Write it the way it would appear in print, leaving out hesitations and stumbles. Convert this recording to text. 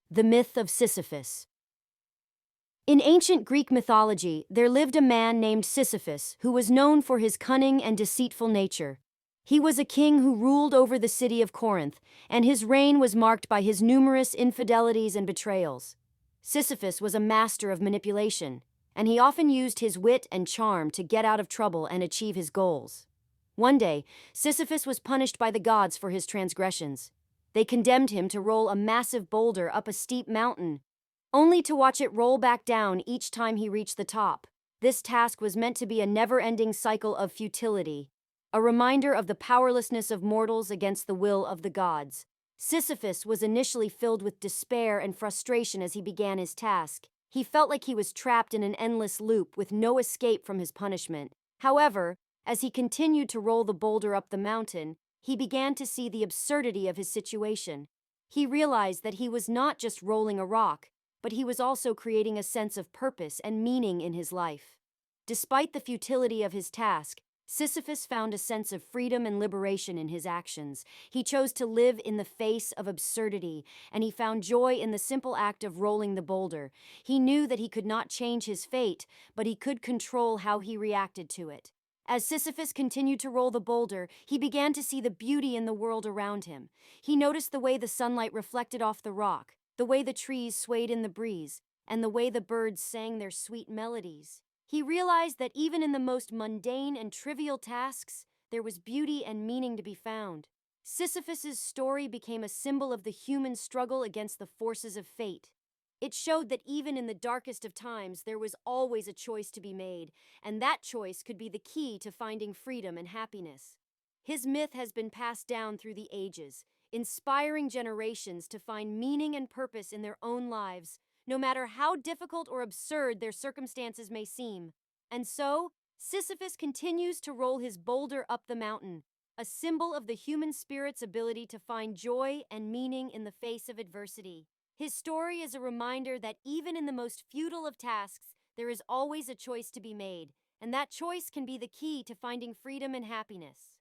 The Myth of Sisyphus. In ancient Greek mythology, there lived a man named Sisyphus who was known for his cunning and deceitful nature. He was a king who ruled over the city of Corinth, and his reign was marked by his numerous infidelities and betrayals. Sisyphus was a master of manipulation, and he often used his wit and charm to get out of trouble and achieve his goals. One day, Sisyphus was punished by the gods for his transgressions. They condemned him to roll a massive boulder up a steep mountain, only to watch it roll back down each time he reached the top. This task was meant to be a never-ending cycle of futility, a reminder of the powerlessness of mortals against the will of the gods. Sisyphus was initially filled with despair and frustration as he began his task. He felt like he was trapped in an endless loop with no escape from his punishment. However, as he continued to roll the boulder up the mountain, he began to see the absurdity of his situation. He realized that he was not just rolling a rock, but he was also creating a sense of purpose and meaning in his life. Despite the futility of his task, Sisyphus found a sense of freedom and liberation in his actions. He chose to live in the face of absurdity, and he found joy in the simple act of rolling the boulder. He knew that he could not change his fate, but he could control how he reacted to it. As Sisyphus continued to roll the boulder, he began to see the beauty in the world around him. He noticed the way the sunlight reflected off the rock, the way the trees swayed in the breeze, and the way the birds sang their sweet melodies. He realized that even in the most mundane and trivial tasks, there was beauty and meaning to be found. Sisyphus's story became a symbol of the human struggle against the forces of fate. It showed that even in the darkest of times, there was always a choice to be made, and that choice could be the key to finding freedom and happiness. His myth has been passed down through the ages, inspiring generations to find meaning and purpose in their own lives, no matter how difficult or absurd their circumstances may seem. And so, Sisyphus continues to roll his boulder up the mountain, a symbol of the human spirit's ability to find joy and meaning in the face of adversity. His story is a reminder that even in the most futile of tasks, there is always a choice to be made, and that choice can be the key to finding freedom and happiness.